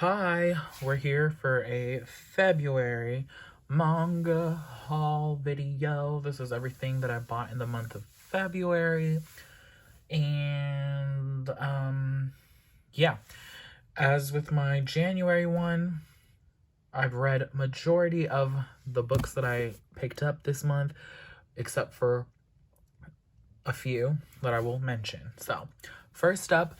Hi, we're here for a February manga haul video. This is everything that I bought in the month of February. And, yeah. As with my January one, I've read majority of the books that I picked up this month, except for a few that I will mention. So, first up,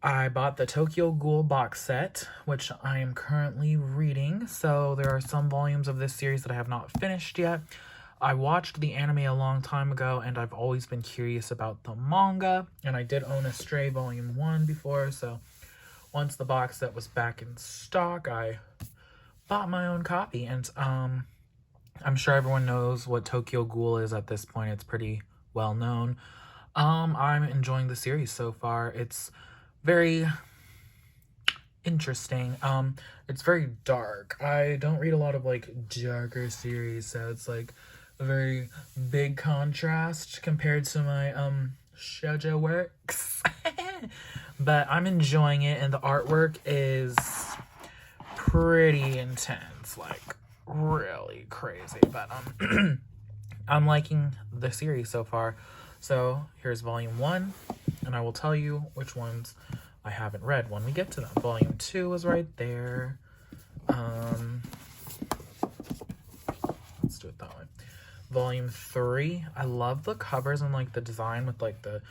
I bought the Tokyo Ghoul box set, which I am currently reading. So there are some volumes of this series that I have not finished yet. I watched the anime a long time ago, and I've always been curious about the manga. And I did own Stray Volume 1 before, so once the box set was back in stock, I bought my own copy. And I'm sure everyone knows what Tokyo Ghoul is at this point. It's pretty well known. I'm enjoying the series so far. It's very interesting. It's very dark. I don't read a lot of like darker series, so it's like a very big contrast compared to my shoujo works. But I'm enjoying it, and the artwork is pretty intense, like really crazy. But I'm liking the series so far. So here's volume 1, and I will tell you which ones I haven't read when we get to them. Volume 2 is right there. Let's do it that way. Volume 3, I love the covers and like the design with like the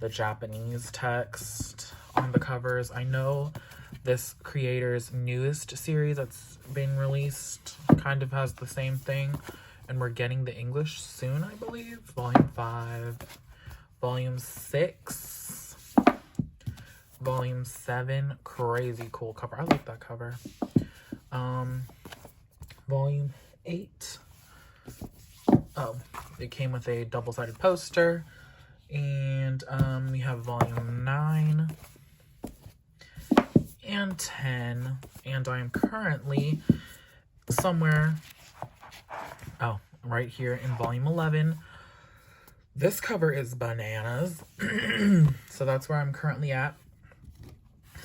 Japanese text on the covers. I know this creator's newest series that's been released kind of has the same thing, and we're getting the English soon, I believe. Volume 5. Volume 6. Volume 7. Crazy cool cover. I like that cover. Volume 8. Oh, it came with a double-sided poster. And we have volume 9 and 10. And I am currently somewhere, right here in volume 11. This cover is bananas. So that's where I'm currently at.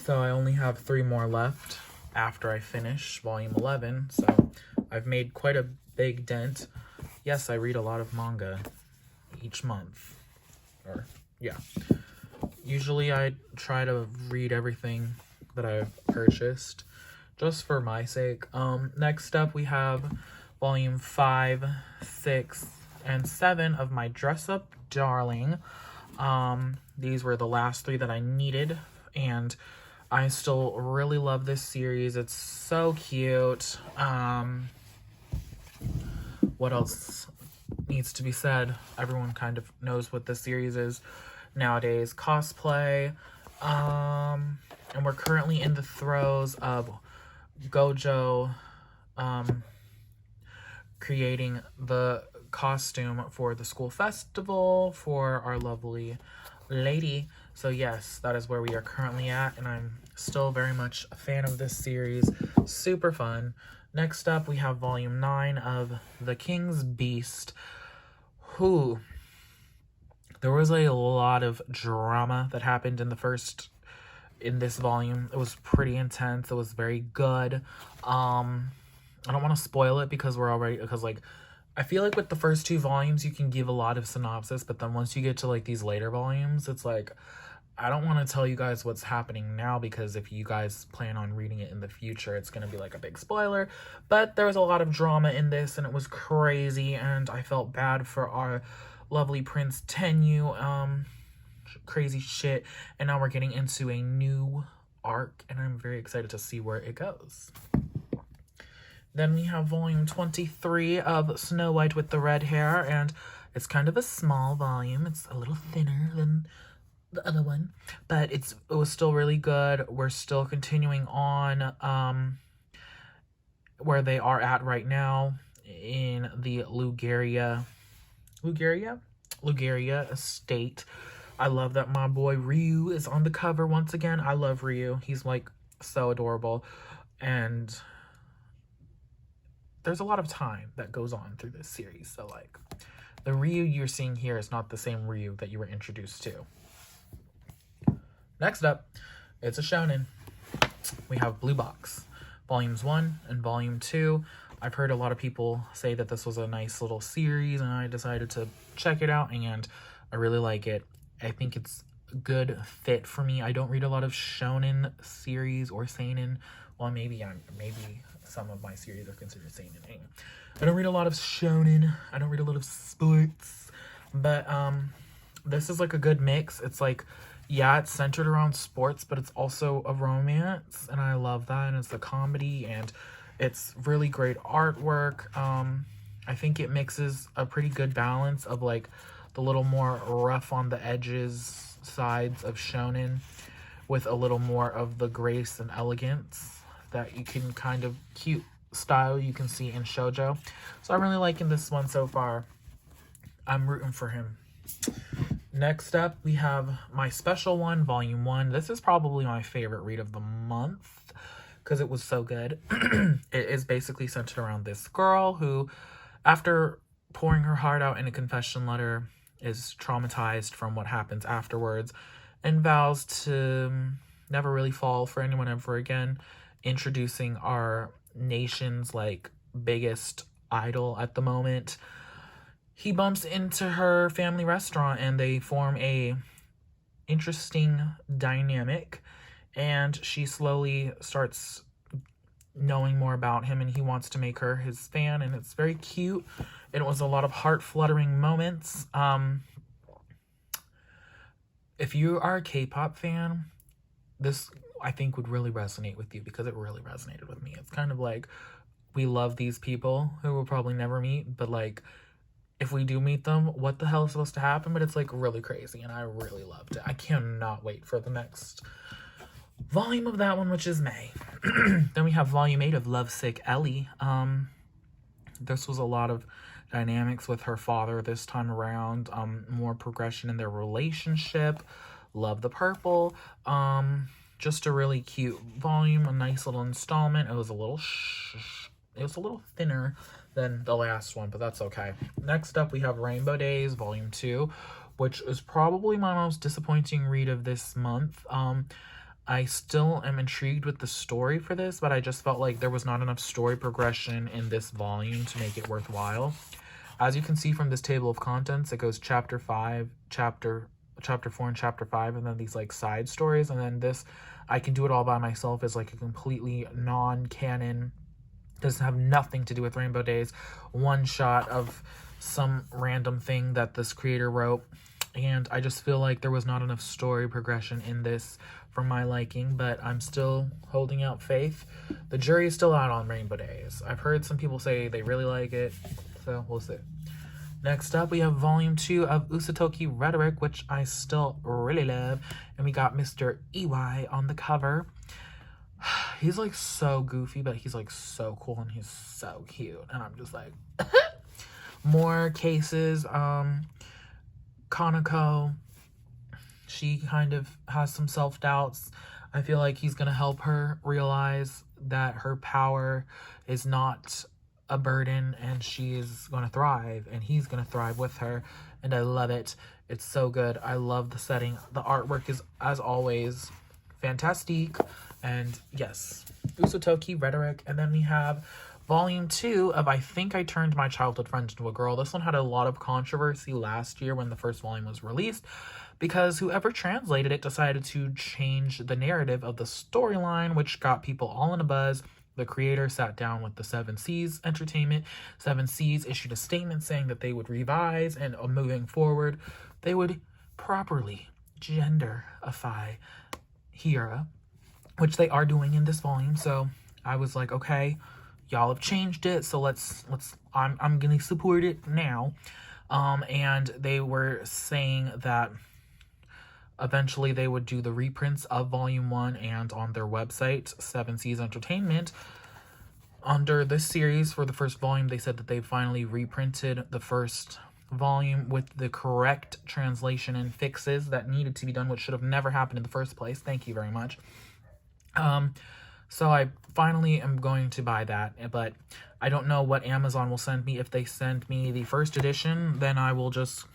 So I only have 3 more left after I finish volume 11. So I've made quite a big dent. Yes, I read a lot of manga each month. Or, yeah. Usually I try to read everything that I've purchased just for my sake. Next up we have volume 5, 6, and 7 of my Dress Up Darling. These were the last 3 that I needed, and I still really love this series. It's so cute. What else needs to be said? Everyone kind of knows what this series is nowadays. Cosplay. And we're currently in the throes of Gojo creating the costume for the school festival for our lovely lady. So yes, that is where we are currently at, and I'm still very much a fan of this series. Super fun. Next up, we have volume 9 of The King's Beast. There was a lot of drama that happened in this volume. It was pretty intense. It was very good. I don't want to spoil it because I feel like with the first 2 volumes you can give a lot of synopsis, but then once you get to like these later volumes, it's like I don't want to tell you guys what's happening now, because if you guys plan on reading it in the future, it's going to be like a big spoiler. But there was a lot of drama in this, and it was crazy, and I felt bad for our lovely Prince Tenyu. Crazy shit. And now we're getting into a new arc, and I'm very excited to see where it goes. Then we have volume 23 of Snow White with the Red Hair, and it's kind of a small volume. It's a little thinner than the other one, but it was still really good. We're still continuing on where they are at right now in the Lugaria estate. I love that my boy Ryu is on the cover once again. I love Ryu. He's like so adorable, and there's a lot of time that goes on through this series. So like the Ryu you're seeing here is not the same Ryu that you were introduced to. Next up, it's a shonen. we have Blue Box, Volumes 1 and Volume 2. I've heard a lot of people say that this was a nice little series, and I decided to check it out, and I really like it. I think it's a good fit for me. I don't read a lot of shonen series or seinen. Well, maybe some of my series are considered seinen. I don't read a lot of shonen. I don't read a lot of sports. But this is like a good mix. It's like, yeah, it's centered around sports, but it's also a romance, and I love that. And it's a comedy, and it's really great artwork. I think it mixes a pretty good balance of like the little more rough on the edges sides of shonen with a little more of the grace and elegance that you can kind of cute style you can see in shoujo. So I'm really liking this one so far. I'm rooting for him. Next up, we have my special one, Volume 1. This is probably my favorite read of the month because it was so good. It is basically centered around this girl who, after pouring her heart out in a confession letter, is traumatized from what happens afterwards and vows to never really fall for anyone ever again, introducing our nation's like biggest idol at the moment. He bumps into her family restaurant and they form a interesting dynamic, and she slowly starts knowing more about him, and he wants to make her his fan, and it's very cute. It was a lot of heart-fluttering moments. If you are a K-pop fan, this I think would really resonate with you because it really resonated with me. It's kind of like we love these people who we'll probably never meet, but like if we do meet them, what the hell is supposed to happen? But it's like really crazy, and I really loved it. I cannot wait for the next volume of that one, which is May. Then we have Volume 8 of Lovesick Ellie. This was a lot of dynamics with her father this time around. More progression in their relationship. Love the purple. Just a really cute volume, a nice little installment. It was a little thinner than the last one, but that's okay. Next up, we have Rainbow Days, Volume 2, which is probably my most disappointing read of this month. I still am intrigued with the story for this, but I just felt like there was not enough story progression in this volume to make it worthwhile. As you can see from this table of contents, it goes chapter 5, chapter 4, and chapter 5, and then these like side stories, and then this I Can Do It All By Myself is like a completely non-canon, doesn't have nothing to do with Rainbow Days, one shot of some random thing that this creator wrote, and I just feel like there was not enough story progression in this for my liking, but I'm still holding out faith. The jury is still out on Rainbow Days. I've heard some people say they really like it, so we'll see. Next up, we have Volume 2 of Usatoki Rhetoric, which I still really love, and we got Mr. EY on the cover. He's like so goofy, but he's like so cool, and he's so cute, and I'm just like more cases. Kanako, she kind of has some self-doubts. I feel like he's gonna help her realize that her power is not a burden, and she is gonna thrive, and he's gonna thrive with her, and I love it. It's so good. I love the setting. The artwork is, as always, fantastic. And yes, Usatoki Rhetoric. And then we have Volume 2 of I Think I Turned My Childhood Friend Into a Girl. This one had a lot of controversy last year when the first volume was released, because whoever translated it decided to change the narrative of the storyline, which got people all in a buzz. The creator sat down with the 7 Seas Entertainment. 7 Seas issued a statement saying that they would revise, and moving forward, they would properly genderify Hira, which they are doing in this volume. So I was like, okay, y'all have changed it, so I'm gonna support it now. And they were saying that eventually they would do the reprints of Volume 1, and on their website, 7 Seas Entertainment, under this series for the first volume, they said that they finally reprinted the first volume with the correct translation and fixes that needed to be done, which should have never happened in the first place. Thank you very much. So I finally am going to buy that, but I don't know what Amazon will send me. If they send me the first edition, then I will just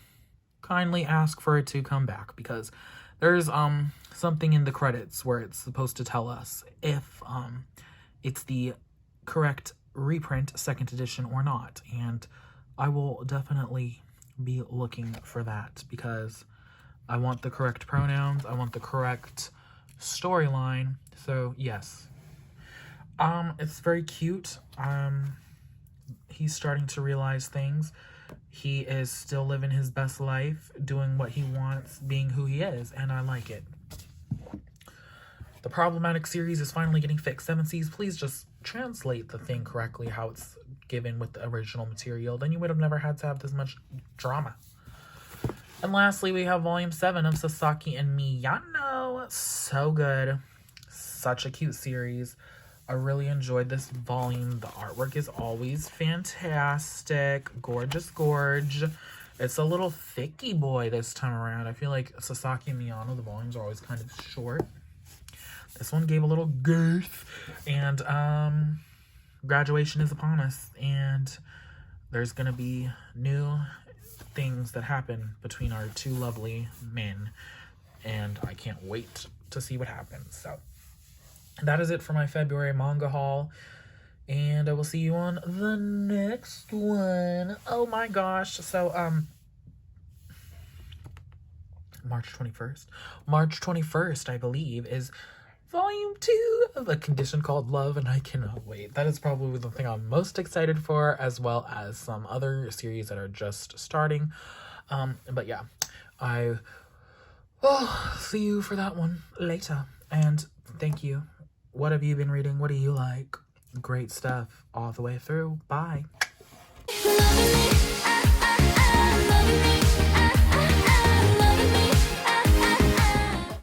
kindly ask for it to come back, because there's something in the credits where it's supposed to tell us if it's the correct reprint 2nd edition or not, and I will definitely be looking for that because I want the correct pronouns, I want the correct storyline. So yes, it's very cute. He's starting to realize things. He is still living his best life, doing what he wants, being who he is, and I like it. The problematic series is finally getting fixed. 7 Seas, please just translate the thing correctly, how it's given with the original material. Then you would have never had to have this much drama. And lastly, we have Volume 7 of Sasaki and Miyano. So good. Such a cute series. I really enjoyed this volume. The artwork is always fantastic. Gorgeous gorge. It's a little thicky boy this time around. I feel like Sasaki and Miyano, the volumes are always kind of short. This one gave a little girth. And graduation is upon us. And there's going to be new things that happen between our 2 lovely men. And I can't wait to see what happens. So that is it for my February manga haul, and I will see you on the next one. Oh my gosh. So, March 21st, I believe, is Volume 2 of A Condition Called Love, and I cannot wait. That is probably the thing I'm most excited for, as well as some other series that are just starting. But yeah, I will see you for that one later, and thank you. What have you been reading? What do you like? Great stuff all the way through. Bye.